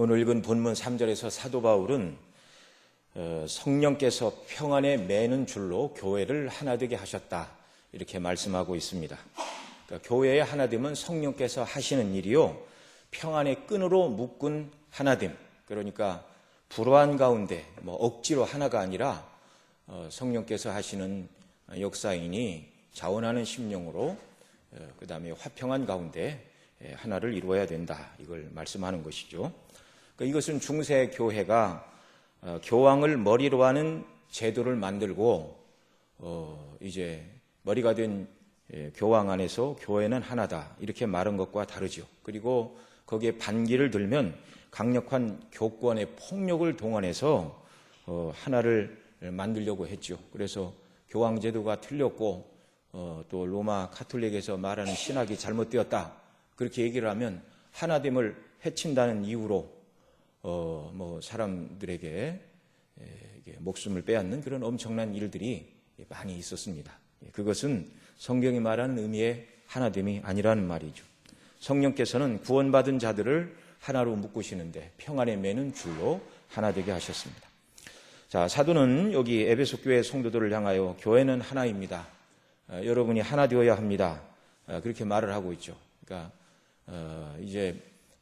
오늘 읽은 본문 3절에서 사도 바울은 성령께서 평안에 매는 줄로 교회를 하나 되게 하셨다, 이렇게 말씀하고 있습니다. 그러니까 교회의 하나됨은 성령께서 하시는 일이요, 평안의 끈으로 묶은 하나됨, 그러니까 불화한 가운데 억지로 하나가 아니라 성령께서 하시는 역사이니 자원하는 심령으로 그 다음에 화평한 가운데 하나를 이루어야 된다, 이걸 말씀하는 것이죠. 그러니까 이것은 중세 교회가 교황을 머리로 하는 제도를 만들고 이제 머리가 된 교황 안에서 교회는 하나다, 이렇게 말한 것과 다르죠. 그리고 거기에 반기를 들면 강력한 교권의 폭력을 동원해서 하나를 만들려고 했죠. 그래서 교황 제도가 틀렸고 또 로마 카톨릭에서 말하는 신학이 잘못되었다, 그렇게 얘기를 하면 하나됨을 해친다는 이유로 사람들에게 목숨을 빼앗는 그런 엄청난 일들이 많이 있었습니다. 그것은 성경이 말하는 의미의 하나됨이 아니라는 말이죠. 성령께서는 구원받은 자들을 하나로 묶으시는데 평안에 매는 줄로 하나 되게 하셨습니다. 자, 사도는 여기 에베소 교회 성도들을 향하여 교회는 하나입니다, 여러분이 하나 되어야 합니다, 그렇게 말을 하고 있죠. 그러니까 이제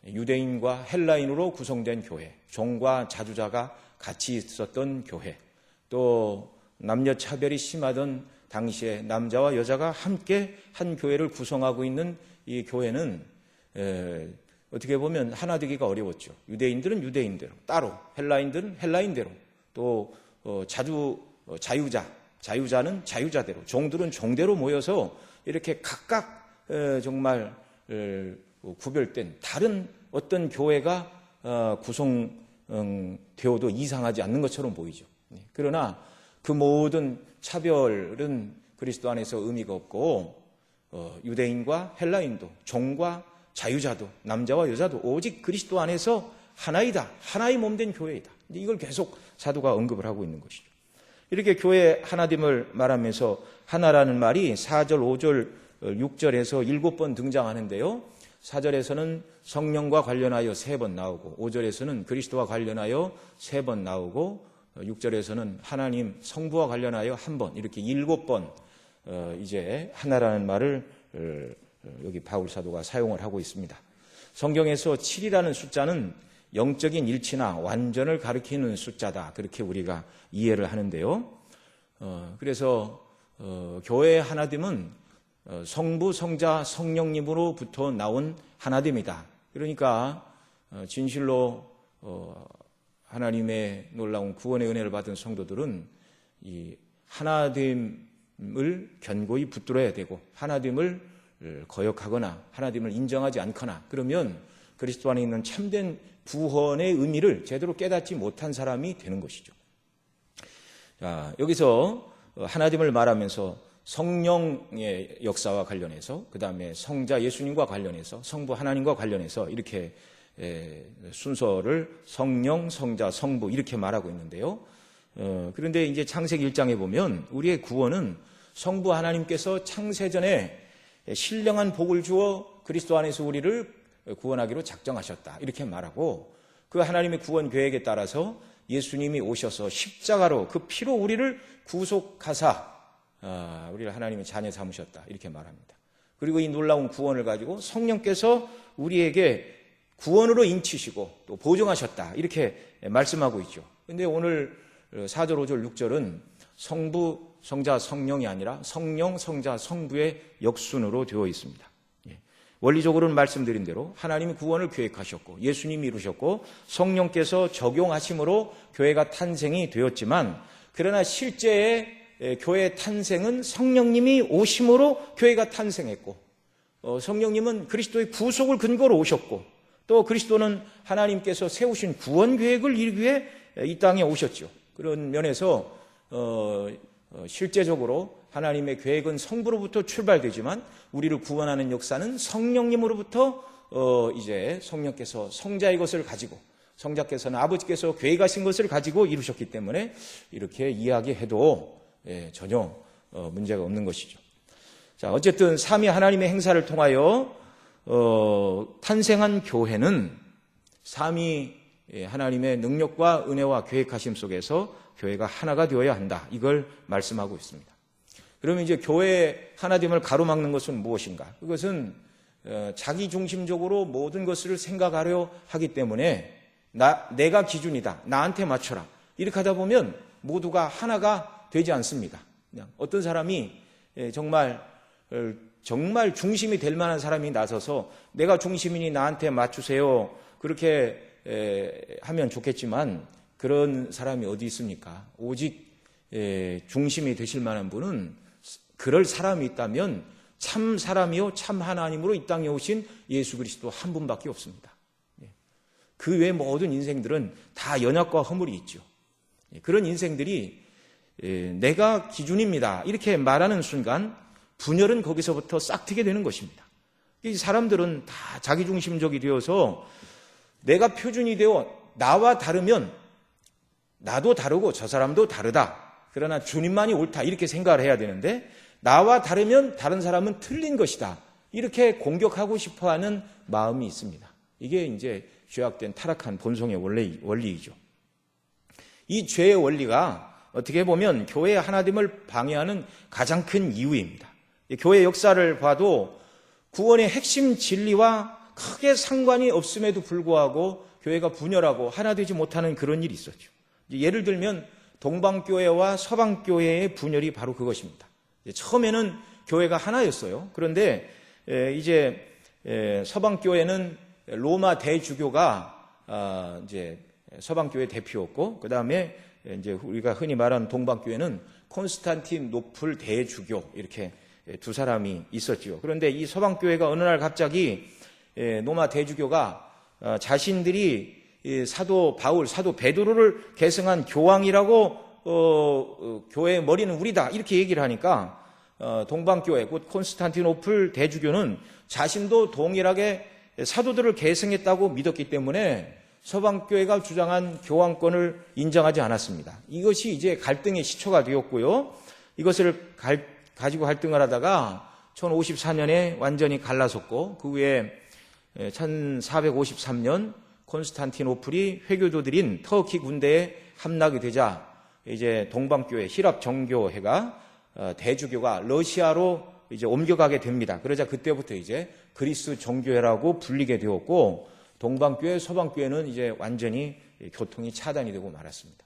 유대인과 헬라인으로 구성된 교회, 종과 자주자가 같이 있었던 교회, 또 남녀 차별이 심하던 당시에 남자와 여자가 함께 한 교회를 구성하고 있는 이 교회는 어떻게 보면 하나 되기가 어려웠죠. 유대인들은 유대인대로 따로, 헬라인들은 헬라인대로, 또 자유자는 자유자대로, 종들은 종대로 모여서 이렇게 각각 정말 구별된 다른 어떤 교회가 구성되어도 이상하지 않는 것처럼 보이죠. 그러나 그 모든 차별은 그리스도 안에서 의미가 없고 유대인과 헬라인도, 종과 자유자도, 남자와 여자도 오직 그리스도 안에서 하나이다, 하나의 몸된 교회이다, 이걸 계속 사도가 언급을 하고 있는 것이죠. 이렇게 교회 하나됨을 말하면서 하나라는 말이 4절, 5절, 6절에서 7번 등장하는데요, 4절에서는 성령과 관련하여 3번 나오고, 5절에서는 그리스도와 관련하여 3번 나오고, 6절에서는 하나님 성부와 관련하여 1번, 이렇게 7번 이제 하나라는 말을 여기 바울 사도가 사용을 하고 있습니다. 성경에서 7이라는 숫자는 영적인 일치나 완전을 가리키는 숫자다, 그렇게 우리가 이해를 하는데요. 그래서 교회의 하나됨은 성부, 성자, 성령님으로부터 나온 하나됨이다. 그러니까 진실로 하나님의 놀라운 구원의 은혜를 받은 성도들은 이 하나됨을 견고히 붙들어야 되고, 하나됨을 거역하거나 하나됨을 인정하지 않거나 그러면 그리스도 안에 있는 참된 구원의 의미를 제대로 깨닫지 못한 사람이 되는 것이죠. 자, 여기서 하나됨을 말하면서 성령의 역사와 관련해서, 그 다음에 성자 예수님과 관련해서, 성부 하나님과 관련해서 이렇게 순서를 성령, 성자, 성부 이렇게 말하고 있는데요. 그런데 이제 창세기 1장에 보면 우리의 구원은 성부 하나님께서 창세전에 신령한 복을 주어 그리스도 안에서 우리를 구원하기로 작정하셨다, 이렇게 말하고, 그 하나님의 구원 계획에 따라서 예수님이 오셔서 십자가로 그 피로 우리를 구속하사 우리를 하나님의 자녀 삼으셨다, 이렇게 말합니다. 그리고 이 놀라운 구원을 가지고 성령께서 우리에게 구원으로 인치시고 또 보증하셨다, 이렇게 말씀하고 있죠. 그런데 오늘 4절, 5절, 6절은 성부, 성자, 성령이 아니라 성령, 성자, 성부의 역순으로 되어 있습니다. 원리적으로는 말씀드린 대로 하나님이 구원을 계획하셨고 예수님이 이루셨고 성령께서 적용하심으로 교회가 탄생이 되었지만, 그러나 실제의 교회의 탄생은 성령님이 오심으로 교회가 탄생했고, 성령님은 그리스도의 구속을 근거로 오셨고, 또 그리스도는 하나님께서 세우신 구원 계획을 이루기 위해 이 땅에 오셨죠. 그런 면에서 실제적으로 하나님의 계획은 성부로부터 출발되지만 우리를 구원하는 역사는 성령님으로부터 이제 성령께서 성자의 것을 가지고, 성자께서는 아버지께서 계획하신 것을 가지고 이루셨기 때문에 이렇게 이야기해도 전혀 문제가 없는 것이죠. 자, 어쨌든 삼위 하나님의 행사를 통하여 탄생한 교회는 삼위 하나님의 능력과 은혜와 계획하심 속에서 교회가 하나가 되어야 한다. 이걸 말씀하고 있습니다. 그러면 이제 교회의 하나됨을 가로막는 것은 무엇인가? 그것은 자기중심적으로 모든 것을 생각하려 하기 때문에 내가 기준이다. 나한테 맞춰라. 이렇게 하다 보면 모두가 하나가 되지 않습니다. 그냥 어떤 사람이 정말 중심이 될 만한 사람이 나서서 내가 중심이니 나한테 맞추세요. 그렇게 하면 좋겠지만 그런 사람이 어디 있습니까? 오직 중심이 되실 만한 분은 그럴 사람이 있다면 참 사람이요 참 하나님으로 이 땅에 오신 예수 그리스도 한 분밖에 없습니다. 그 외 모든 인생들은 다 연약과 허물이 있죠. 그런 인생들이 내가 기준입니다. 이렇게 말하는 순간 분열은 거기서부터 싹트게 되는 것입니다. 이 사람들은 다 자기중심적이 되어서 내가 표준이 되어 나와 다르면 나도 다르고 저 사람도 다르다. 그러나 주님만이 옳다. 이렇게 생각을 해야 되는데 나와 다르면 다른 사람은 틀린 것이다. 이렇게 공격하고 싶어하는 마음이 있습니다. 이게 이제 죄악된 타락한 본성의 원리이죠. 이 죄의 원리가 어떻게 보면 교회의 하나됨을 방해하는 가장 큰 이유입니다. 교회 역사를 봐도 구원의 핵심 진리와 크게 상관이 없음에도 불구하고 교회가 분열하고 하나 되지 못하는 그런 일이 있었죠. 예를 들면 동방교회와 서방교회의 분열이 바로 그것입니다. 처음에는 교회가 하나였어요. 그런데 이제 서방교회는 로마 대주교가 이제 서방교회 대표였고, 그 다음에 이제 우리가 흔히 말하는 동방교회는 콘스탄티노플 대주교 이렇게 두 사람이 있었죠. 그런데 이 서방교회가 어느 날 갑자기 로마 대주교가 자신들이 사도 바울, 사도 베드로를 계승한 교황이라고 교회의 머리는 우리다 이렇게 얘기를 하니까 동방교회 곧 콘스탄티노플 대주교는 자신도 동일하게 사도들을 계승했다고 믿었기 때문에 서방교회가 주장한 교황권을 인정하지 않았습니다. 이것이 이제 갈등의 시초가 되었고요. 이것을 가지고 갈등을 하다가 1054년에 완전히 갈라섰고 그 후에 1453년 콘스탄티노플이 회교도들인 터키 군대에 함락이 되자 이제 동방교회 히랍 정교회가 대주교가 러시아로 이제 옮겨가게 됩니다. 그러자 그때부터 이제 그리스 정교회라고 불리게 되었고 동방교회, 서방교회는 이제 완전히 교통이 차단이 되고 말았습니다.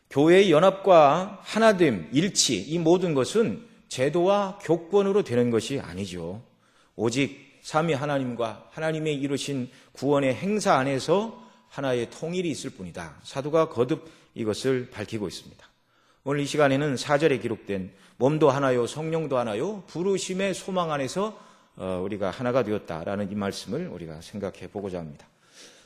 교회의 연합과 하나됨, 일치, 이 모든 것은 제도와 교권으로 되는 것이 아니죠. 오직 삼위 하나님과 하나님의 이루신 구원의 행사 안에서 하나의 통일이 있을 뿐이다. 사도가 거듭 이것을 밝히고 있습니다. 오늘 이 시간에는 4절에 기록된 몸도 하나요, 성령도 하나요, 부르심의 소망 안에서 우리가 하나가 되었다라는 이 말씀을 우리가 생각해 보고자 합니다.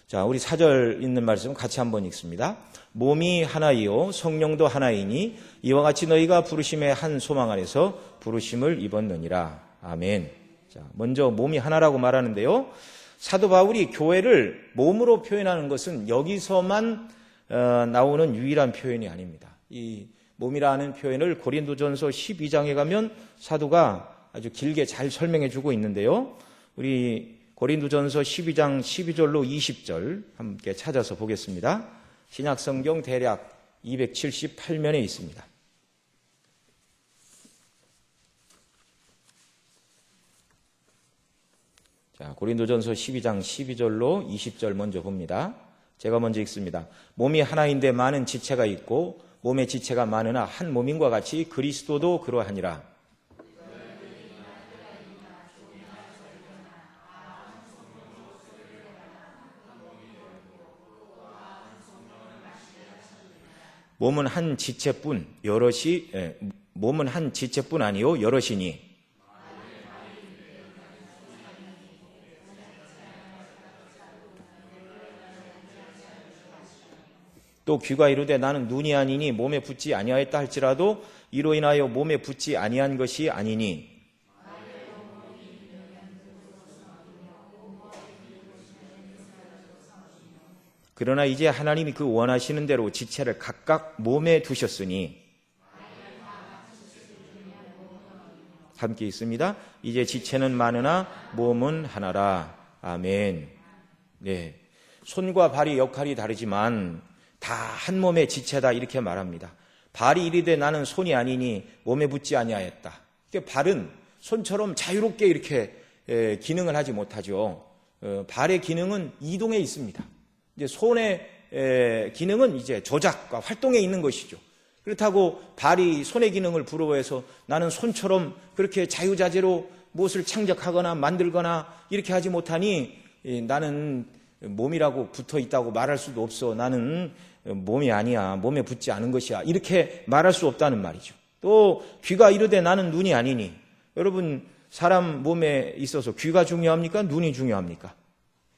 자, 우리 4절 있는 말씀 같이 한번 읽습니다. 몸이 하나이요 성령도 하나이니 이와 같이 너희가 부르심의 한 소망 안에서 부르심을 입었느니라. 아멘. 자, 먼저 몸이 하나라고 말하는데요. 사도 바울이 교회를 몸으로 표현하는 것은 여기서만 나오는 유일한 표현이 아닙니다. 이 몸이라는 표현을 고린도전서 12장에 가면 사도가 아주 길게 잘 설명해 주고 있는데요. 우리 고린도전서 12장 12절로 20절 함께 찾아서 보겠습니다. 신약성경 대략 278면에 있습니다. 자, 고린도전서 12장 12절로 20절 먼저 봅니다. 제가 먼저 읽습니다. 몸이 하나인데 많은 지체가 있고 몸의 지체가 많으나 한 몸인과 같이 그리스도도 그러하니라. 몸은 한 지체뿐 몸은 한 지체뿐 아니요 여럿이니 또 귀가 이르되 나는 눈이 아니니 몸에 붙지 아니하였다 할지라도 이로 인하여 몸에 붙지 아니한 것이 아니니 그러나 이제 하나님이 그 원하시는 대로 지체를 각각 몸에 두셨으니 함께 있습니다. 이제 지체는 많으나 몸은 하나라. 아멘. 네. 손과 발이 역할이 다르지만 다 한 몸의 지체다 이렇게 말합니다. 발이 이르되 나는 손이 아니니 몸에 붙지 아니하였다. 발은 손처럼 자유롭게 이렇게 기능을 하지 못하죠. 발의 기능은 이동에 있습니다. 이제 손의 기능은 이제 조작과 활동에 있는 것이죠. 그렇다고 발이 손의 기능을 부러워해서 나는 손처럼 그렇게 자유자재로 무엇을 창작하거나 만들거나 이렇게 하지 못하니 나는 몸이라고 붙어 있다고 말할 수도 없어. 나는 몸이 아니야. 몸에 붙지 않은 것이야. 이렇게 말할 수 없다는 말이죠. 또 귀가 이르되 나는 눈이 아니니. 여러분, 사람 몸에 있어서 귀가 중요합니까? 눈이 중요합니까?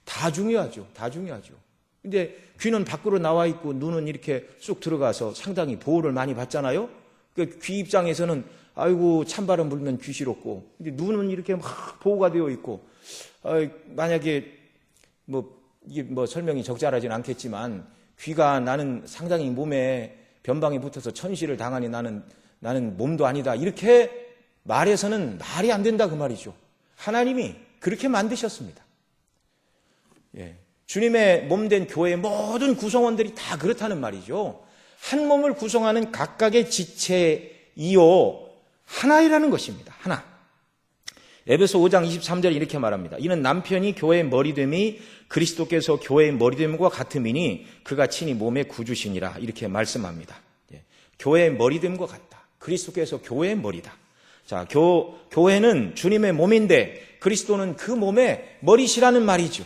다 중요하죠. 다 중요하죠. 근데 귀는 밖으로 나와 있고 눈은 이렇게 쑥 들어가서 상당히 보호를 많이 받잖아요. 그 귀 입장에서는 아이고 찬바람 불면 귀시롭고, 근데 눈은 이렇게 막 보호가 되어 있고, 만약에 이게 설명이 적절하진 않겠지만 귀가 나는 상당히 몸에 변방이 붙어서 천시를 당하니 나는 몸도 아니다 이렇게 말해서는 말이 안 된다 그 말이죠. 하나님이 그렇게 만드셨습니다. 예. 주님의 몸된 교회의 모든 구성원들이 다 그렇다는 말이죠. 한 몸을 구성하는 각각의 지체이요 하나이라는 것입니다. 하나. 에베소 5장 23절에 이렇게 말합니다. 이는 남편이 교회의 머리됨이 그리스도께서 교회의 머리됨과 같음이니 그가 친히 몸의 구주시니라 이렇게 말씀합니다. 예. 교회의 머리됨과 같다. 그리스도께서 교회의 머리다. 자, 교회는 주님의 몸인데 그리스도는 그 몸의 머리시라는 말이죠.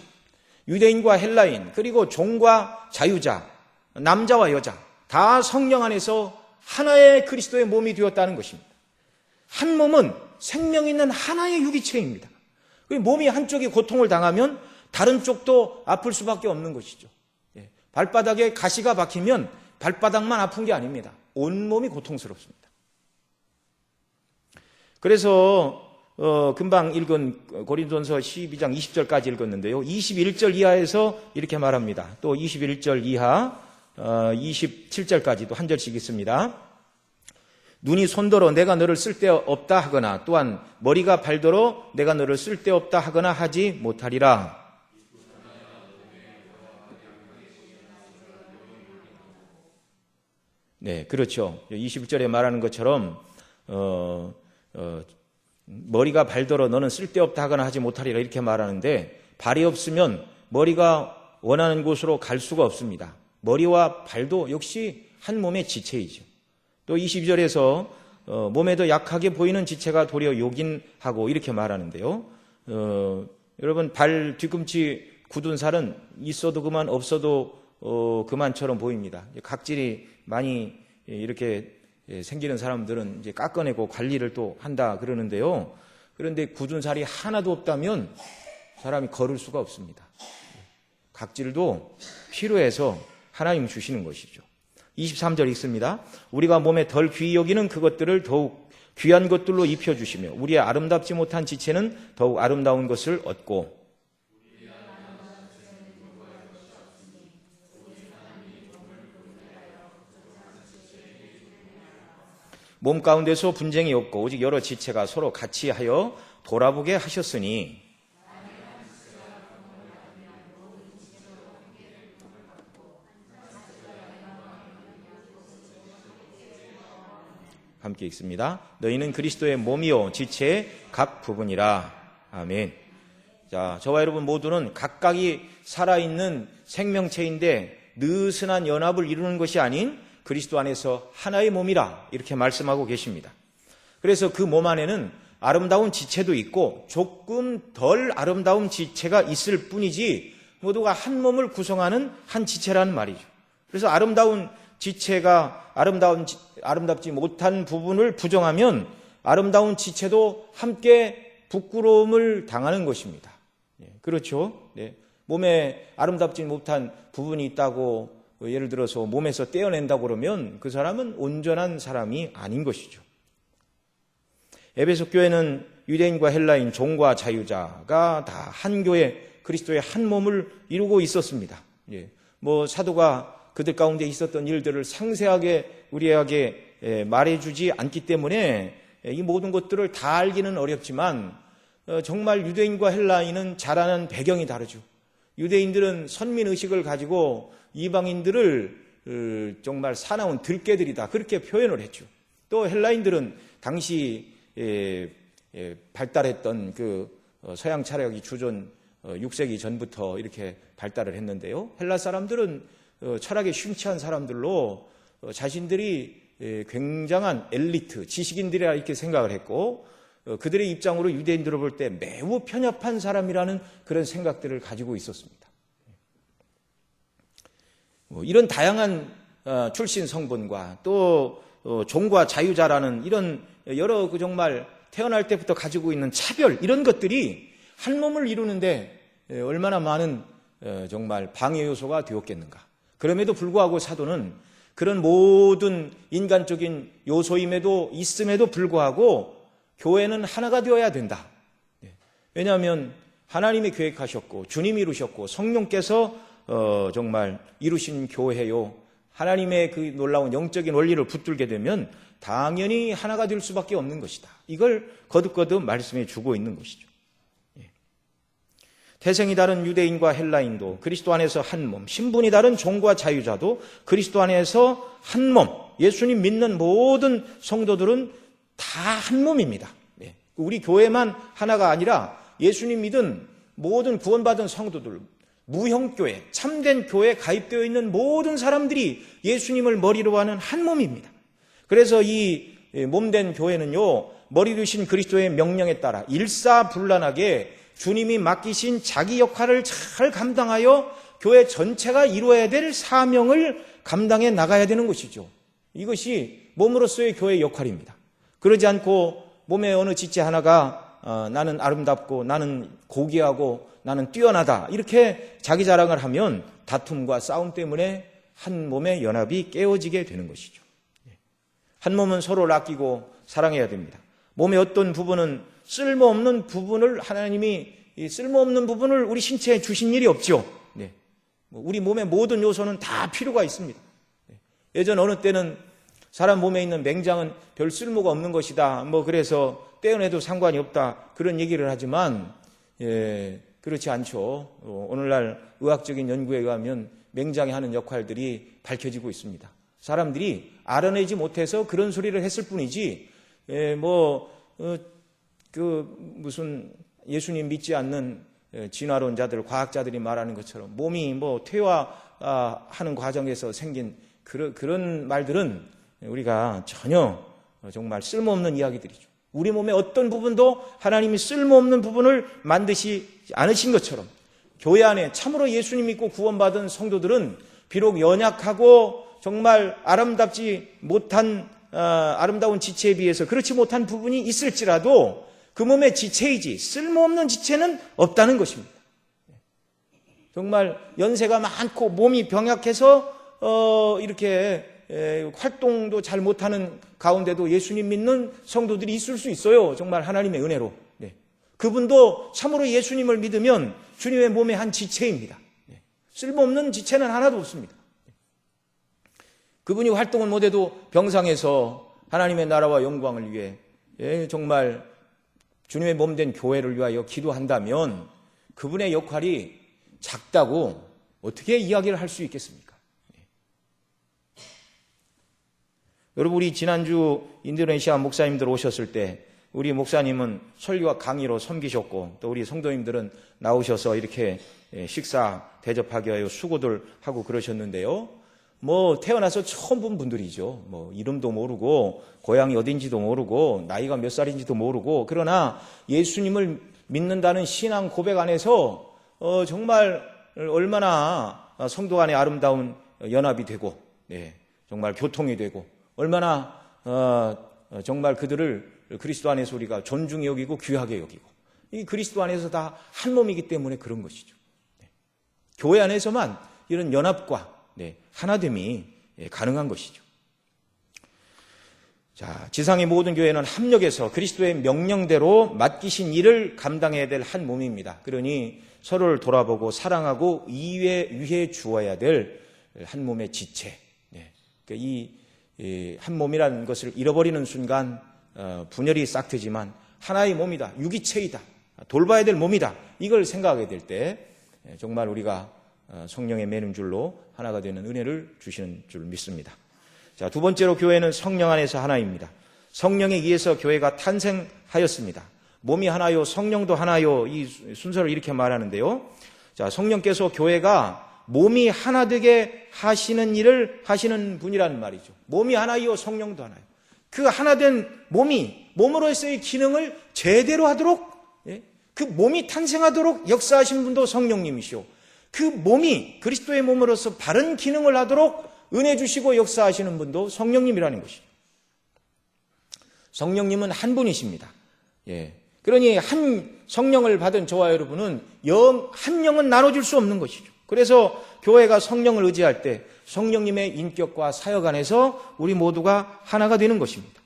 유대인과 헬라인, 그리고 종과 자유자, 남자와 여자 다 성령 안에서 하나의 그리스도의 몸이 되었다는 것입니다. 한 몸은 생명 있는 하나의 유기체입니다. 몸이 한쪽이 고통을 당하면 다른 쪽도 아플 수밖에 없는 것이죠. 발바닥에 가시가 박히면 발바닥만 아픈 게 아닙니다. 온몸이 고통스럽습니다. 그래서 금방 읽은 고린도전서 12장 20절까지 읽었는데요. 21절 이하에서 이렇게 말합니다. 또 21절 이하 27절까지도 한 절씩 있습니다. 눈이 손더러 내가 너를 쓸데없다 하거나 또한 머리가 발더러 내가 너를 쓸데없다 하거나 하지 못하리라. 네, 그렇죠. 21절에 말하는 것처럼 머리가 발더러 너는 쓸데없다 하거나 하지 못하리라 이렇게 말하는데 발이 없으면 머리가 원하는 곳으로 갈 수가 없습니다. 머리와 발도 역시 한 몸의 지체이죠. 또 22절에서 몸에 더 약하게 보이는 지체가 도리어 요긴하고 이렇게 말하는데요. 여러분 발 뒤꿈치 굳은 살은 있어도 그만 없어도 그만처럼 보입니다. 각질이 많이 이렇게 생기는 사람들은 이제 깎아내고 관리를 또 한다 그러는데요. 그런데 굳은 살이 하나도 없다면 사람이 걸을 수가 없습니다. 각질도 필요해서 하나님 주시는 것이죠. 23절 읽습니다. 우리가 몸에 덜 귀히 여기는 그것들을 더욱 귀한 것들로 입혀주시며 우리의 아름답지 못한 지체는 더욱 아름다운 것을 얻고 몸 가운데서 분쟁이 없고 오직 여러 지체가 서로 같이 하여 돌아보게 하셨으니 함께 읽습니다. 너희는 그리스도의 몸이요 지체의 각 부분이라. 아멘. 자, 저와 여러분 모두는 각각이 살아있는 생명체인데 느슨한 연합을 이루는 것이 아닌 그리스도 안에서 하나의 몸이라 이렇게 말씀하고 계십니다. 그래서 그 몸 안에는 아름다운 지체도 있고 조금 덜 아름다운 지체가 있을 뿐이지 모두가 한 몸을 구성하는 한 지체라는 말이죠. 그래서 아름다운 지체가 아름답지 못한 부분을 부정하면 아름다운 지체도 함께 부끄러움을 당하는 것입니다. 그렇죠? 몸에 아름답지 못한 부분이 있다고 예를 들어서 몸에서 떼어낸다고 그러면 그 사람은 온전한 사람이 아닌 것이죠. 에베소 교회는 유대인과 헬라인, 종과 자유자가 다 한 교회, 그리스도의 한 몸을 이루고 있었습니다. 사도가 그들 가운데 있었던 일들을 상세하게 우리에게 말해주지 않기 때문에 이 모든 것들을 다 알기는 어렵지만 정말 유대인과 헬라인은 자라는 배경이 다르죠. 유대인들은 선민의식을 가지고 이방인들을 정말 사나운 들깨들이다, 그렇게 표현을 했죠. 또 헬라인들은 당시 발달했던 그 서양 철학이 주전 6세기 전부터 이렇게 발달을 했는데요. 헬라 사람들은 철학에 심취한 사람들로 자신들이 굉장한 엘리트, 지식인들이라 이렇게 생각을 했고, 그들의 입장으로 유대인들을 볼 때 매우 편협한 사람이라는 그런 생각들을 가지고 있었습니다. 이런 다양한 출신 성분과 또 종과 자유자라는 이런 여러 정말 태어날 때부터 가지고 있는 차별, 이런 것들이 한 몸을 이루는데 얼마나 많은 정말 방해 요소가 되었겠는가. 그럼에도 불구하고 사도는 그런 모든 인간적인 요소임에도 있음에도 불구하고 교회는 하나가 되어야 된다. 왜냐하면 하나님이 계획하셨고 주님이 이루셨고 성령께서 정말 이루신 교회요, 하나님의 그 놀라운 영적인 원리를 붙들게 되면 당연히 하나가 될 수밖에 없는 것이다. 이걸 거듭거듭 말씀해 주고 있는 것이죠. 태생이 다른 유대인과 헬라인도 그리스도 안에서 한 몸, 신분이 다른 종과 자유자도 그리스도 안에서 한 몸, 예수님 믿는 모든 성도들은 다 한 몸입니다. 우리 교회만 하나가 아니라 예수님 믿은 모든 구원받은 성도들, 무형교회, 참된 교회에 가입되어 있는 모든 사람들이 예수님을 머리로 하는 한 몸입니다. 그래서 이 몸된 교회는요, 머리 되신 그리스도의 명령에 따라 일사불란하게 주님이 맡기신 자기 역할을 잘 감당하여 교회 전체가 이루어야 될 사명을 감당해 나가야 되는 것이죠. 이것이 몸으로서의 교회의 역할입니다. 그러지 않고 몸의 어느 지체 하나가 나는 아름답고 나는 고귀하고 나는 뛰어나다, 이렇게 자기 자랑을 하면 다툼과 싸움 때문에 한 몸의 연합이 깨어지게 되는 것이죠. 한 몸은 서로를 아끼고 사랑해야 됩니다. 몸의 어떤 부분은 쓸모없는 부분을, 하나님이 쓸모없는 부분을 우리 신체에 주신 일이 없죠. 우리 몸의 모든 요소는 다 필요가 있습니다. 예전 어느 때는 사람 몸에 있는 맹장은 별 쓸모가 없는 것이다, 그래서 떼어내도 상관이 없다, 그런 얘기를 하지만 그렇지 않죠. 오늘날 의학적인 연구에 의하면 맹장이 하는 역할들이 밝혀지고 있습니다. 사람들이 알아내지 못해서 그런 소리를 했을 뿐이지, 무슨 예수님 믿지 않는 진화론자들, 과학자들이 말하는 것처럼 몸이 퇴화하는 과정에서 생긴 그런 말들은 우리가 전혀 정말 쓸모없는 이야기들이죠. 우리 몸의 어떤 부분도 하나님이 쓸모없는 부분을 만드시 않으신 것처럼 교회 안에 참으로 예수님 믿고 구원받은 성도들은 비록 연약하고 정말 아름답지 못한 아름다운 지체에 비해서 그렇지 못한 부분이 있을지라도 그 몸의 지체이지 쓸모없는 지체는 없다는 것입니다. 정말 연세가 많고 몸이 병약해서 이렇게 활동도 잘 못하는 가운데도 예수님 믿는 성도들이 있을 수 있어요. 정말 하나님의 은혜로. 그분도 참으로 예수님을 믿으면 주님의 몸의 한 지체입니다. 쓸모없는 지체는 하나도 없습니다. 그분이 활동을 못해도 병상에서 하나님의 나라와 영광을 위해 정말 주님의 몸된 교회를 위하여 기도한다면 그분의 역할이 작다고 어떻게 이야기를 할 수 있겠습니까? 여러분, 우리 지난주 인도네시아 목사님들 오셨을 때 우리 목사님은 설교와 강의로 섬기셨고 또 우리 성도님들은 나오셔서 이렇게 식사 대접하기 위하여 수고들 하고 그러셨는데요. 태어나서 처음 본 분들이죠. 이름도 모르고 고향이 어딘지도 모르고 나이가 몇 살인지도 모르고, 그러나 예수님을 믿는다는 신앙 고백 안에서 정말 얼마나 성도 간의 아름다운 연합이 되고 정말 교통이 되고 얼마나 정말 그들을 그리스도 안에서 우리가 존중히 여기고 귀하게 여기고, 이 그리스도 안에서 다 한 몸이기 때문에 그런 것이죠. 교회 안에서만 이런 연합과 하나됨이 가능한 것이죠. 자, 지상의 모든 교회는 합력해서 그리스도의 명령대로 맡기신 일을 감당해야 될 한 몸입니다. 그러니 서로를 돌아보고 사랑하고 위해 주어야 될 한 몸의 지체. 이 한 몸이라는 것을 잃어버리는 순간 분열이 싹 트지만 하나의 몸이다, 유기체이다, 돌봐야 될 몸이다, 이걸 생각하게 될 때 정말 우리가 성령의 매는 줄로 하나가 되는 은혜를 주시는 줄 믿습니다. 자, 두 번째로 교회는 성령 안에서 하나입니다. 성령에 의해서 교회가 탄생하였습니다. 몸이 하나요, 성령도 하나요, 이 순서를 이렇게 말하는데요. 자, 성령께서 교회가 몸이 하나 되게 하시는 일을 하시는 분이라는 말이죠. 몸이 하나요, 성령도 하나요. 그 하나된 몸으로서의 기능을 제대로 하도록, 그 몸이 탄생하도록 역사하신 분도 성령님이시오. 그 몸이 그리스도의 몸으로서 바른 기능을 하도록 은혜 주시고 역사하시는 분도 성령님이라는 것이죠. 성령님은 한 분이십니다. 그러니 한 성령을 받은 저와 여러분은 한 영은 나눠줄 수 없는 것이죠. 그래서 교회가 성령을 의지할 때 성령님의 인격과 사역 안에서 우리 모두가 하나가 되는 것입니다.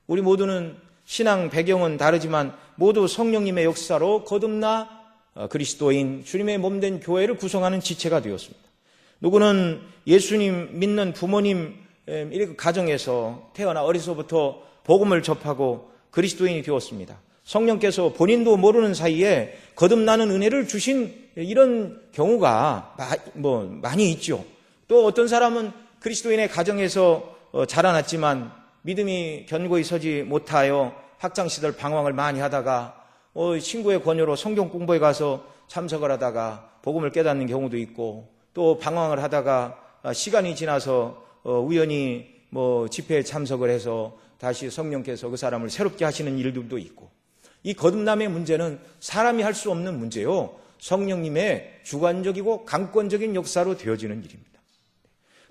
우리 모두는 신앙 배경은 다르지만 모두 성령님의 역사로 거듭나 그리스도인 주님의 몸된 교회를 구성하는 지체가 되었습니다. 누구는 예수님 믿는 부모님 가정에서 태어나 어려서부터 복음을 접하고 그리스도인이 되었습니다. 성령께서 본인도 모르는 사이에 거듭나는 은혜를 주신 이런 경우가 많이 있죠. 또 어떤 사람은 그리스도인의 가정에서 자라났지만 믿음이 견고히 서지 못하여 학창시절 방황을 많이 하다가 친구의 권유로 성경 공부에 가서 참석을 하다가 복음을 깨닫는 경우도 있고, 또 방황을 하다가 시간이 지나서 우연히 집회에 참석을 해서 다시 성령께서 그 사람을 새롭게 하시는 일들도 있고, 이 거듭남의 문제는 사람이 할 수 없는 문제요, 성령님의 주관적이고 강권적인 역사로 되어지는 일입니다.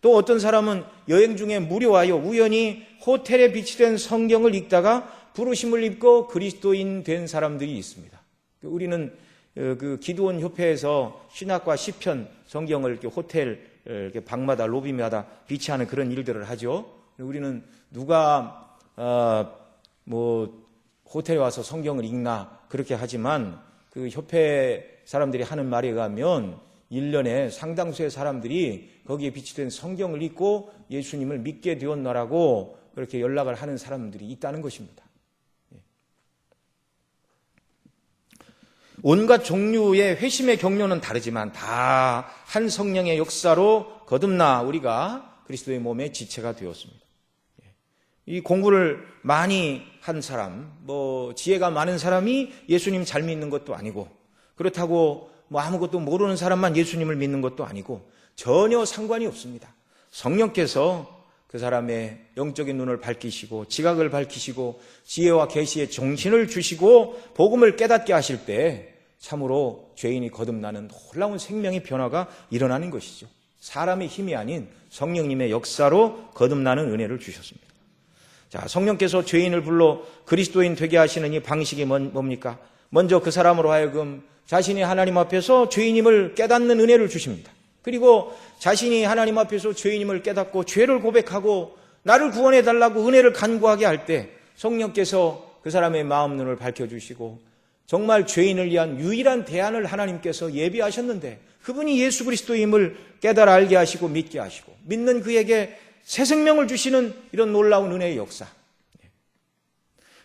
또 어떤 사람은 여행 중에 무료하여 우연히 호텔에 비치된 성경을 읽다가 부르심을 입고 그리스도인 된 사람들이 있습니다. 우리는 그 기도원 협회에서 신학과 시편 성경을 이렇게 호텔 이렇게 방마다 로비마다 비치하는 그런 일들을 하죠. 우리는 누가 호텔에 와서 성경을 읽나 그렇게 하지만 그 협회 사람들이 하는 말에 의하면 1년에 상당수의 사람들이 거기에 비치된 성경을 읽고 예수님을 믿게 되었노라고 그렇게 연락을 하는 사람들이 있다는 것입니다. 온갖 종류의 회심의 경로는 다르지만 다 한 성령의 역사로 거듭나 우리가 그리스도의 몸의 지체가 되었습니다. 이 공부를 많이 한 사람, 지혜가 많은 사람이 예수님 잘 믿는 것도 아니고, 그렇다고 아무것도 모르는 사람만 예수님을 믿는 것도 아니고 전혀 상관이 없습니다. 성령께서 그 사람의 영적인 눈을 밝히시고 지각을 밝히시고 지혜와 계시의 정신을 주시고 복음을 깨닫게 하실 때 참으로 죄인이 거듭나는 놀라운 생명의 변화가 일어나는 것이죠. 사람의 힘이 아닌 성령님의 역사로 거듭나는 은혜를 주셨습니다. 자, 성령께서 죄인을 불러 그리스도인 되게 하시는 이 방식이 뭡니까? 먼저 그 사람으로 하여금 자신이 하나님 앞에서 죄인임을 깨닫는 은혜를 주십니다. 그리고 자신이 하나님 앞에서 죄인임을 깨닫고 죄를 고백하고 나를 구원해 달라고 은혜를 간구하게 할 때 성령께서 그 사람의 마음 눈을 밝혀주시고 정말 죄인을 위한 유일한 대안을 하나님께서 예비하셨는데 그분이 예수 그리스도임을 깨달아 알게 하시고 믿게 하시고 믿는 그에게 새 생명을 주시는 이런 놀라운 은혜의 역사.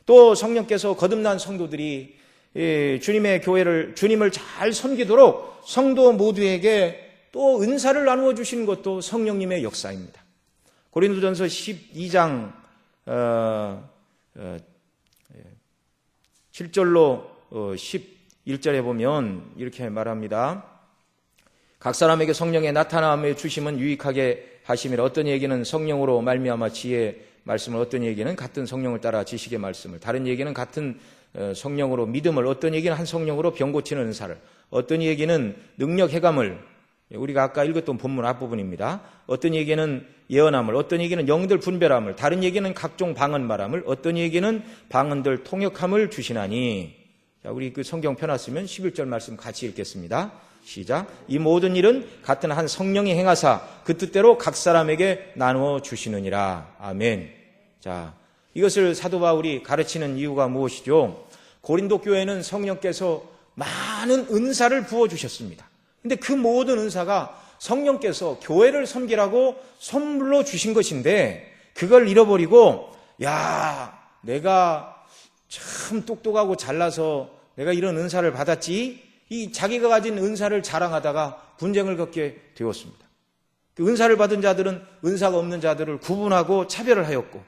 또 성령께서 거듭난 성도들이 주님의 교회를 주님을 잘 섬기도록 성도 모두에게 또 은사를 나누어 주시는 것도 성령님의 역사입니다. 고린도전서 12장 7절로 11절에 보면 이렇게 말합니다. 각 사람에게 성령의 나타남의 주심은 유익하게 하심이라. 어떤 얘기는 성령으로 말미암아 지혜의 말씀을, 어떤 얘기는 같은 성령을 따라 지식의 말씀을, 다른 얘기는 같은 성령으로 믿음을, 어떤 얘기는 한 성령으로 병 고치는 은사를, 어떤 얘기는 능력 해감을, 우리가 아까 읽었던 본문 앞부분입니다. 어떤 얘기는 예언함을, 어떤 얘기는 영들 분별함을, 다른 얘기는 각종 방언 말함을, 어떤 얘기는 방언들 통역함을 주시나니. 자, 우리 그 성경 펴놨으면 11절 말씀 같이 읽겠습니다. 시작. 이 모든 일은 같은 한 성령이 행하사 그 뜻대로 각 사람에게 나누어 주시느니라. 아멘. 자, 이것을 사도 바울이 가르치는 이유가 무엇이죠? 고린도 교회는 성령께서 많은 은사를 부어주셨습니다. 근데 그 모든 은사가 성령께서 교회를 섬기라고 선물로 주신 것인데 그걸 잃어버리고, 내가 참 똑똑하고 잘나서 내가 이런 은사를 받았지, 이 자기가 가진 은사를 자랑하다가 분쟁을 겪게 되었습니다. 그 은사를 받은 자들은 은사가 없는 자들을 구분하고 차별을 하였고,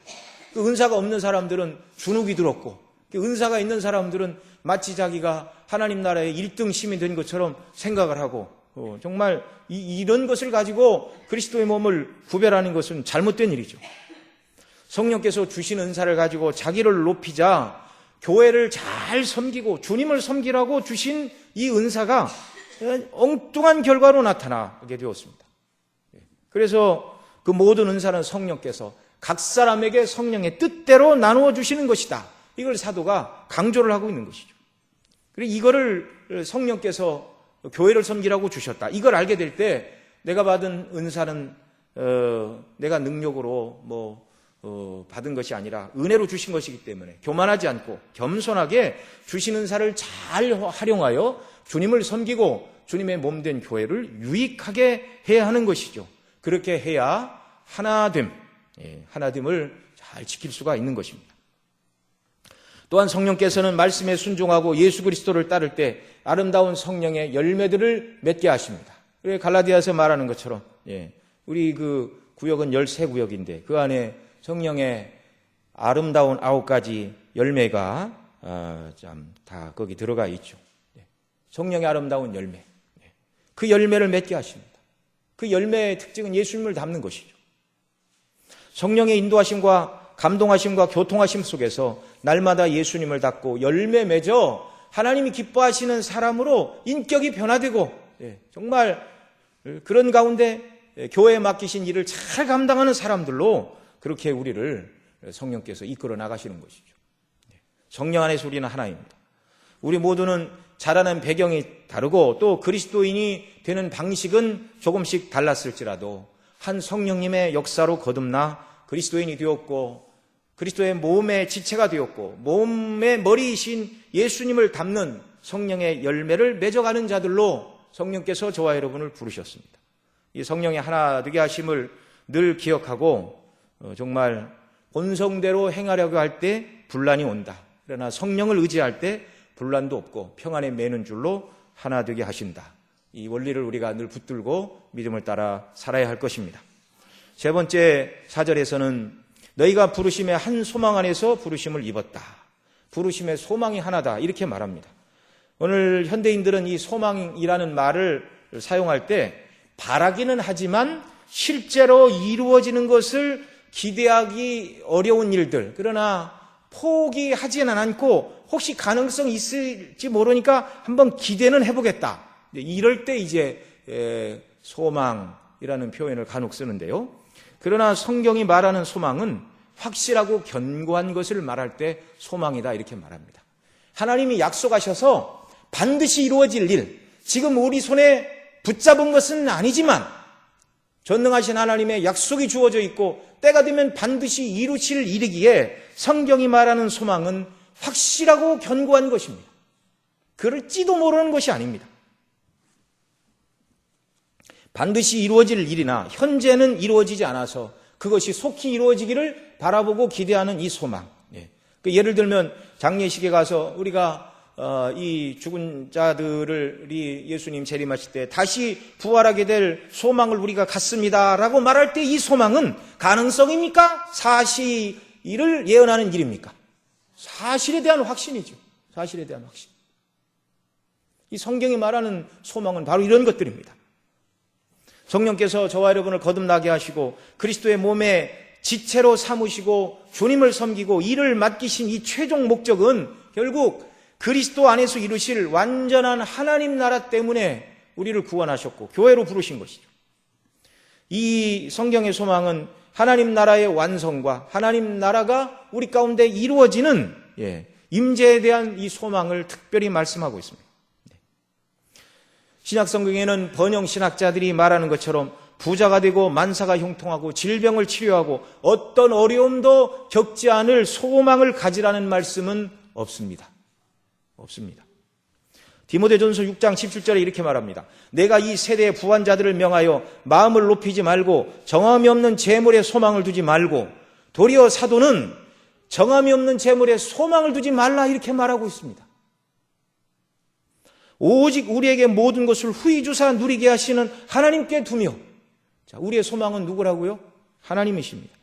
그 은사가 없는 사람들은 주눅이 들었고, 그 은사가 있는 사람들은 마치 자기가 하나님 나라의 1등 시민이 된 것처럼 생각을 하고, 정말 이런 것을 가지고 그리스도의 몸을 구별하는 것은 잘못된 일이죠. 성령께서 주신 은사를 가지고 자기를 높이자 교회를 잘 섬기고 주님을 섬기라고 주신 이 은사가 엉뚱한 결과로 나타나게 되었습니다. 그래서 그 모든 은사는 성령께서 각 사람에게 성령의 뜻대로 나누어 주시는 것이다. 이걸 사도가 강조를 하고 있는 것이죠. 그리고 이거를 성령께서 교회를 섬기라고 주셨다. 이걸 알게 될 때 내가 받은 은사는 내가 능력으로 받은 것이 아니라 은혜로 주신 것이기 때문에 교만하지 않고 겸손하게 주신 은사를 잘 활용하여 주님을 섬기고 주님의 몸된 교회를 유익하게 해야 하는 것이죠. 그렇게 해야 하나됨을 잘 지킬 수가 있는 것입니다. 또한 성령께서는 말씀에 순종하고 예수 그리스도를 따를 때 아름다운 성령의 열매들을 맺게 하십니다. 그래서 갈라디아서 말하는 것처럼 우리 그 구역은 13구역인데 그 안에 성령의 아름다운 9가지 열매가 다 거기 들어가 있죠. 성령의 아름다운 열매. 그 열매를 맺게 하십니다. 그 열매의 특징은 예수님을 닮는 것이죠. 성령의 인도하심과 감동하심과 교통하심 속에서 날마다 예수님을 닮고 열매 맺어 하나님이 기뻐하시는 사람으로 인격이 변화되고 정말 그런 가운데 교회에 맡기신 일을 잘 감당하는 사람들로 그렇게 우리를 성령께서 이끌어 나가시는 것이죠. 성령 안에서 우리는 하나입니다. 우리 모두는 자라는 배경이 다르고 또 그리스도인이 되는 방식은 조금씩 달랐을지라도 한 성령님의 역사로 거듭나 그리스도인이 되었고 그리스도의 몸의 지체가 되었고 몸의 머리이신 예수님을 닮는 성령의 열매를 맺어가는 자들로 성령께서 저와 여러분을 부르셨습니다. 이 성령의 하나 되게 하심을 늘 기억하고 정말 본성대로 행하려고 할 때 분란이 온다. 그러나 성령을 의지할 때 분란도 없고 평안에 매는 줄로 하나 되게 하신다. 이 원리를 우리가 늘 붙들고 믿음을 따라 살아야 할 것입니다. 세 번째 4절에서는 너희가 부르심의 한 소망 안에서 부르심을 입었다. 부르심의 소망이 하나다. 이렇게 말합니다. 오늘 현대인들은 이 소망이라는 말을 사용할 때 바라기는 하지만 실제로 이루어지는 것을 기대하기 어려운 일들, 그러나 포기하지는 않고 혹시 가능성이 있을지 모르니까 한번 기대는 해보겠다. 이럴 때 이제 소망이라는 표현을 간혹 쓰는데요. 그러나 성경이 말하는 소망은 확실하고 견고한 것을 말할 때 소망이다 이렇게 말합니다. 하나님이 약속하셔서 반드시 이루어질 일, 지금 우리 손에 붙잡은 것은 아니지만 전능하신 하나님의 약속이 주어져 있고 때가 되면 반드시 이루실 일이기에 성경이 말하는 소망은 확실하고 견고한 것입니다. 그럴지도 모르는 것이 아닙니다. 반드시 이루어질 일이나 현재는 이루어지지 않아서 그것이 속히 이루어지기를 바라보고 기대하는 이 소망. 예를 들면 장례식에 가서 우리가 이 죽은 자들을 예수님 재림하실 때 다시 부활하게 될 소망을 우리가 갖습니다라고 말할 때 이 소망은 가능성입니까? 사실을 예언하는 일입니까? 사실에 대한 확신이죠. 사실에 대한 확신. 이 성경이 말하는 소망은 바로 이런 것들입니다. 성령께서 저와 여러분을 거듭나게 하시고 그리스도의 몸에 지체로 삼으시고 주님을 섬기고 일을 맡기신 이 최종 목적은 결국 그리스도 안에서 이루실 완전한 하나님 나라 때문에 우리를 구원하셨고 교회로 부르신 것이죠. 이 성경의 소망은 하나님 나라의 완성과 하나님 나라가 우리 가운데 이루어지는 임재에 대한 이 소망을 특별히 말씀하고 있습니다. 신약성경에는 번영 신학자들이 말하는 것처럼 부자가 되고 만사가 형통하고 질병을 치료하고 어떤 어려움도 겪지 않을 소망을 가지라는 말씀은 없습니다. 없습니다. 디모데전서 6장 17절에 이렇게 말합니다. 내가 이 세대의 부한자들을 명하여 마음을 높이지 말고 정함이 없는 재물에 소망을 두지 말고 도리어 사도는 정함이 없는 재물에 소망을 두지 말라 이렇게 말하고 있습니다. 오직 우리에게 모든 것을 후히 주사 누리게 하시는 하나님께 두며, 자, 우리의 소망은 누구라고요? 하나님이십니다.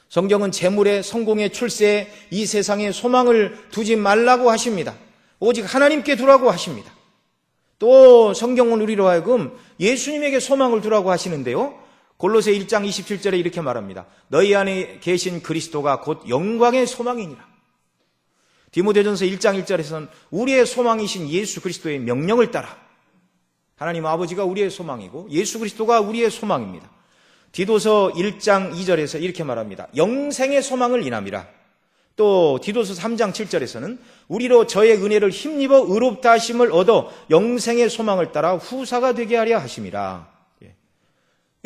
성경은 재물에, 성공에, 출세에, 이 세상에 소망을 두지 말라고 하십니다. 오직 하나님께 두라고 하십니다. 또 성경은 우리로 하여금 예수님에게 소망을 두라고 하시는데요, 골로새 1장 27절에 이렇게 말합니다. 너희 안에 계신 그리스도가 곧 영광의 소망이니라. 디모데전서 1장 1절에서는 우리의 소망이신 예수 그리스도의 명령을 따라, 하나님 아버지가 우리의 소망이고 예수 그리스도가 우리의 소망입니다. 디도서 1장 2절에서 이렇게 말합니다. 영생의 소망을 인함이라. 또 디도서 3장 7절에서는 우리로 저의 은혜를 힘입어 의롭다 하심을 얻어 영생의 소망을 따라 후사가 되게 하려 하심이라.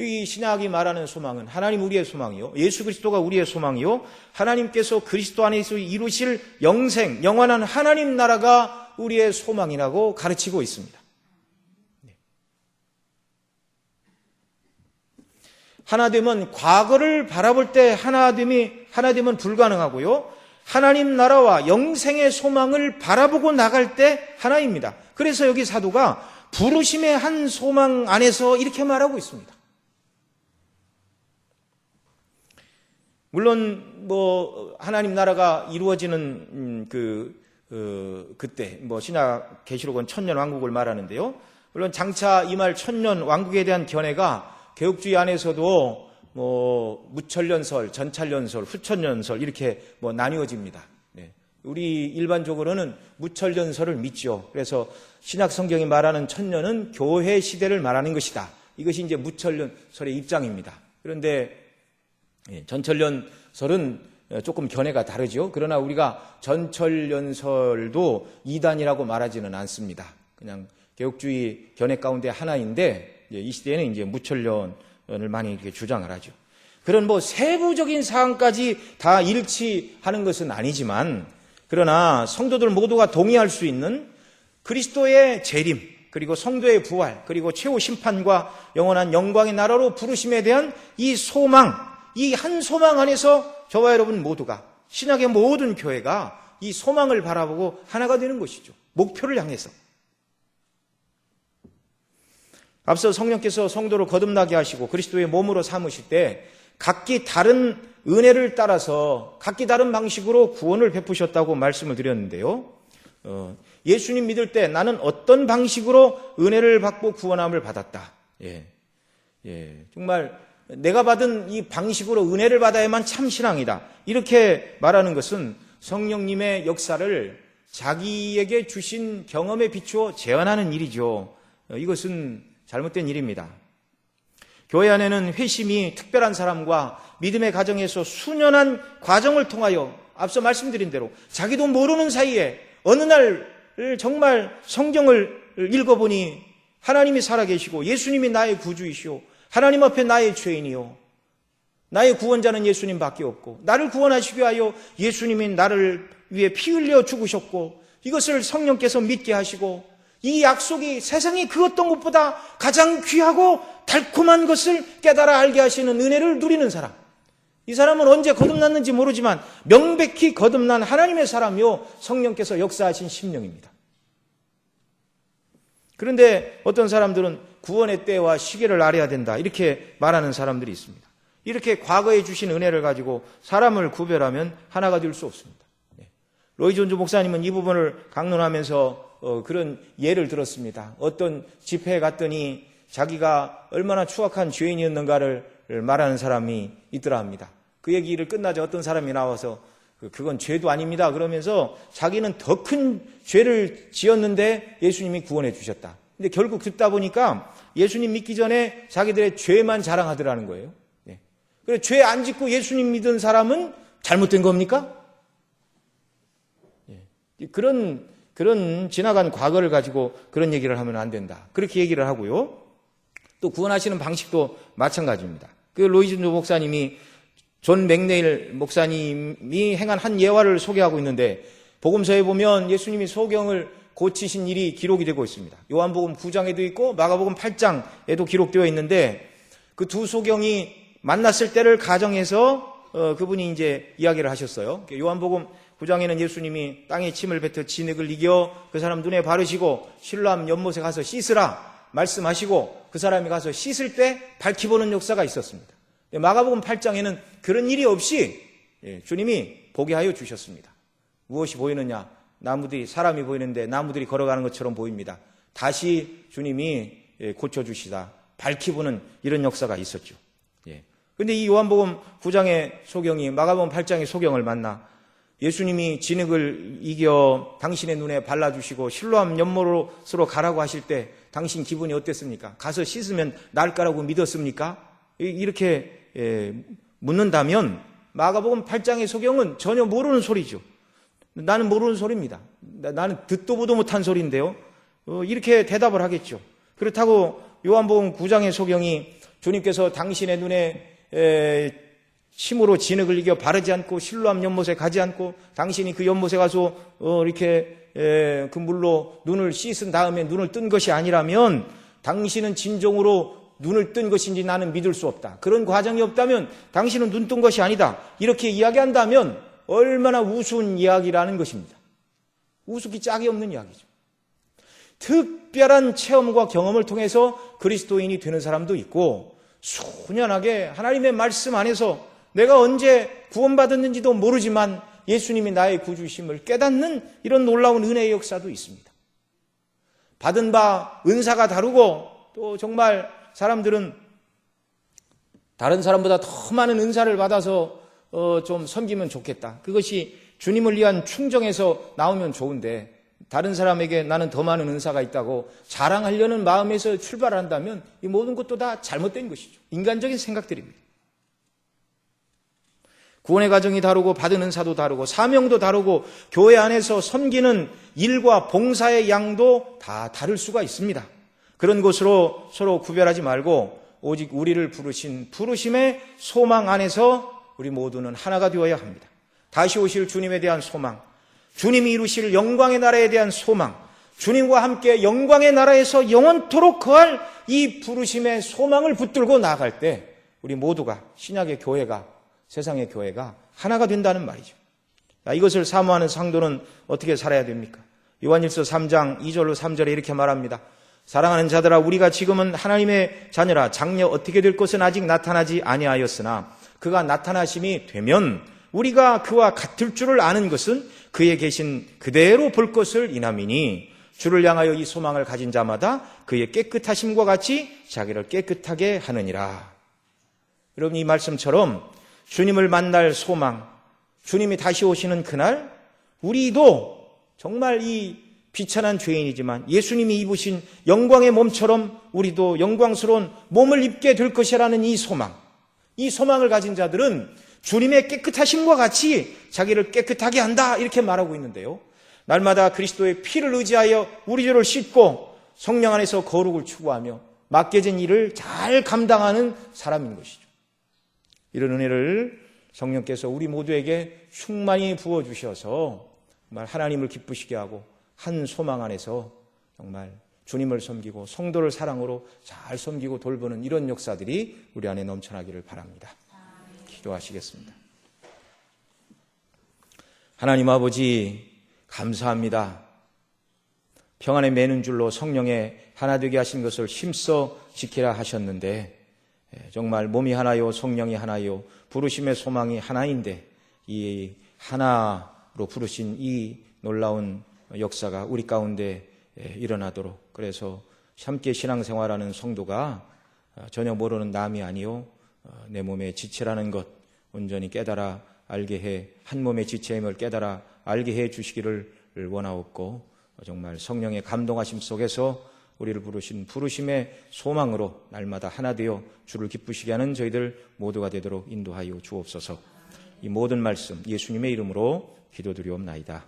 이 신약이 말하는 소망은 하나님 우리의 소망이요, 예수 그리스도가 우리의 소망이요, 하나님께서 그리스도 안에서 이루실 영생, 영원한 하나님 나라가 우리의 소망이라고 가르치고 있습니다. 하나됨은 과거를 바라볼 때 하나됨은 불가능하고요, 하나님 나라와 영생의 소망을 바라보고 나갈 때 하나입니다. 그래서 여기 사도가 부르심의 한 소망 안에서 이렇게 말하고 있습니다. 물론 하나님 나라가 이루어지는 그때 신약 계시록은 천년 왕국을 말하는데요, 물론 장차 임할 천년 왕국에 대한 견해가 개혁주의 안에서도 무천년설, 전찰년설, 후천년설 이렇게 나뉘어집니다. 네. 우리 일반적으로는 무천년설을 믿죠. 그래서 신약 성경이 말하는 천년은 교회 시대를 말하는 것이다. 이것이 이제 무천년설의 입장입니다. 그런데 전철연설은 조금 견해가 다르죠. 그러나 우리가 전철연설도 이단이라고 말하지는 않습니다. 그냥 개혁주의 견해 가운데 하나인데, 이 시대에는 이제 무천년을 많이 이렇게 주장을 하죠. 그런 세부적인 사항까지 다 일치하는 것은 아니지만, 그러나 성도들 모두가 동의할 수 있는 그리스도의 재림, 그리고 성도의 부활, 그리고 최후 심판과 영원한 영광의 나라로 부르심에 대한 이 소망, 이 한 소망 안에서 저와 여러분 모두가, 신약의 모든 교회가 이 소망을 바라보고 하나가 되는 것이죠. 목표를 향해서. 앞서 성령께서 성도를 거듭나게 하시고 그리스도의 몸으로 삼으실 때 각기 다른 은혜를 따라서 각기 다른 방식으로 구원을 베푸셨다고 말씀을 드렸는데요, 예수님 믿을 때 나는 어떤 방식으로 은혜를 받고 구원함을 받았다. 정말 내가 받은 이 방식으로 은혜를 받아야만 참 신앙이다. 이렇게 말하는 것은 성령님의 역사를 자기에게 주신 경험에 비추어 재현하는 일이죠. 이것은 잘못된 일입니다. 교회 안에는 회심이 특별한 사람과 믿음의 가정에서 수년한 과정을 통하여 앞서 말씀드린 대로 자기도 모르는 사이에 어느 날 정말 성경을 읽어보니 하나님이 살아계시고 예수님이 나의 구주이시오, 하나님 앞에 나의 죄인이요, 나의 구원자는 예수님밖에 없고 나를 구원하시기 위하여 예수님이 나를 위해 피 흘려 죽으셨고 이것을 성령께서 믿게 하시고 이 약속이 세상이 그 어떤 것보다 가장 귀하고 달콤한 것을 깨달아 알게 하시는 은혜를 누리는 사람, 이 사람은 언제 거듭났는지 모르지만 명백히 거듭난 하나님의 사람이요 성령께서 역사하신 심령입니다. 그런데 어떤 사람들은 구원의 때와 시계를 알아야 된다 이렇게 말하는 사람들이 있습니다. 이렇게 과거에 주신 은혜를 가지고 사람을 구별하면 하나가 될 수 없습니다. 로이 존즈 목사님은 이 부분을 강론하면서 그런 예를 들었습니다. 어떤 집회에 갔더니 자기가 얼마나 추악한 죄인이었는가를 말하는 사람이 있더라 합니다. 그 얘기를 끝나자 어떤 사람이 나와서 그건 죄도 아닙니다 그러면서 자기는 더 큰 죄를 지었는데 예수님이 구원해 주셨다. 근데 결국 듣다 보니까 예수님 믿기 전에 자기들의 죄만 자랑하더라는 거예요. 그래서 죄 안 짓고 예수님 믿은 사람은 잘못된 겁니까? 그런 지나간 과거를 가지고 그런 얘기를 하면 안 된다. 그렇게 얘기를 하고요. 또 구원하시는 방식도 마찬가지입니다. 그 로이 존즈 목사님이 존 맥네일 목사님이 행한 한 예화를 소개하고 있는데 복음서에 보면 예수님이 소경을 고치신 일이 기록이 되고 있습니다. 요한복음 9장에도 있고 마가복음 8장에도 기록되어 있는데 그 두 소경이 만났을 때를 가정해서 그분이 이제 이야기를 하셨어요. 요한복음 9장에는 예수님이 땅에 침을 뱉어 진흙을 이겨 그 사람 눈에 바르시고 실로암 연못에 가서 씻으라 말씀하시고 그 사람이 가서 씻을 때 밝히 보는 역사가 있었습니다. 마가복음 8장에는 그런 일이 없이 주님이 보게 하여 주셨습니다. 무엇이 보이느냐? 나무들이, 사람이 보이는데 나무들이 걸어가는 것처럼 보입니다. 다시 주님이 고쳐주시다 밝히 보는 이런 역사가 있었죠. 그런데 이 요한복음 9장의 소경이 마가복음 8장의 소경을 만나 예수님이 진흙을 이겨 당신의 눈에 발라주시고 실로암 연못으로 가라고 하실 때 당신 기분이 어땠습니까? 가서 씻으면 나을 거라고 믿었습니까? 이렇게 묻는다면 마가복음 8장의 소경은 전혀 모르는 소리죠. 나는 모르는 소리입니다. 나는 듣도 보도 못한 소리인데요. 이렇게 대답을 하겠죠. 그렇다고 요한복음 9장의 소경이 주님께서 당신의 눈에 침으로 진흙을 이겨 바르지 않고 실로암 연못에 가지 않고 당신이 그 연못에 가서 이렇게 그 물로 눈을 씻은 다음에 눈을 뜬 것이 아니라면 당신은 진정으로 눈을 뜬 것인지 나는 믿을 수 없다. 그런 과정이 없다면 당신은 눈 뜬 것이 아니다. 이렇게 이야기한다면 얼마나 우스운 이야기라는 것입니다. 우습기 짝이 없는 이야기죠. 특별한 체험과 경험을 통해서 그리스도인이 되는 사람도 있고 순연하게 하나님의 말씀 안에서 내가 언제 구원받았는지도 모르지만 예수님이 나의 구주심을 깨닫는 이런 놀라운 은혜의 역사도 있습니다. 받은 바 은사가 다르고 또 정말 사람들은 다른 사람보다 더 많은 은사를 받아서 좀 섬기면 좋겠다. 그것이 주님을 위한 충정에서 나오면 좋은데 다른 사람에게 나는 더 많은 은사가 있다고 자랑하려는 마음에서 출발한다면 이 모든 것도 다 잘못된 것이죠. 인간적인 생각들입니다. 구원의 과정이 다르고 받은 은사도 다르고 사명도 다르고 교회 안에서 섬기는 일과 봉사의 양도 다 다를 수가 있습니다. 그런 것으로 서로 구별하지 말고 오직 우리를 부르신 부르심의 소망 안에서 우리 모두는 하나가 되어야 합니다. 다시 오실 주님에 대한 소망, 주님이 이루실 영광의 나라에 대한 소망, 주님과 함께 영광의 나라에서 영원토록 거할 이 부르심의 소망을 붙들고 나아갈 때 우리 모두가 신약의 교회가 세상의 교회가 하나가 된다는 말이죠. 이것을 사모하는 상도는 어떻게 살아야 됩니까? 요한일서 3장 2절로 3절에 이렇게 말합니다. 사랑하는 자들아 우리가 지금은 하나님의 자녀라 장래 어떻게 될 것은 아직 나타나지 아니하였으나 그가 나타나심이 되면 우리가 그와 같을 줄을 아는 것은 그에 계신 그대로 볼 것을 인함이니 주를 향하여 이 소망을 가진 자마다 그의 깨끗하심과 같이 자기를 깨끗하게 하느니라. 여러분 이 말씀처럼 주님을 만날 소망, 주님이 다시 오시는 그날 우리도 정말 이 비천한 죄인이지만 예수님이 입으신 영광의 몸처럼 우리도 영광스러운 몸을 입게 될 것이라는 이 소망을 가진 자들은 주님의 깨끗하심과 같이 자기를 깨끗하게 한다 이렇게 말하고 있는데요. 날마다 그리스도의 피를 의지하여 우리 죄를 씻고 성령 안에서 거룩을 추구하며 맡겨진 일을 잘 감당하는 사람인 것이죠. 이런 은혜를 성령께서 우리 모두에게 충만히 부어주셔서 정말 하나님을 기쁘시게 하고 한 소망 안에서 정말 주님을 섬기고 성도를 사랑으로 잘 섬기고 돌보는 이런 역사들이 우리 안에 넘쳐나기를 바랍니다. 기도하시겠습니다. 하나님 아버지 감사합니다. 평안에 매는 줄로 성령에 하나 되게 하신 것을 힘써 지키라 하셨는데 정말 몸이 하나요 성령이 하나요 부르심의 소망이 하나인데 이 하나로 부르신 이 놀라운 역사가 우리 가운데 일어나도록 그래서 함께 신앙생활하는 성도가 전혀 모르는 남이 아니요 내 몸의 지체라는 것 온전히 깨달아 알게 해 한 몸의 지체임을 깨달아 알게 해 주시기를 원하옵고 정말 성령의 감동하심 속에서 우리를 부르신 부르심의 소망으로 날마다 하나 되어 주를 기쁘시게 하는 저희들 모두가 되도록 인도하여 주옵소서. 이 모든 말씀 예수님의 이름으로 기도드리옵나이다.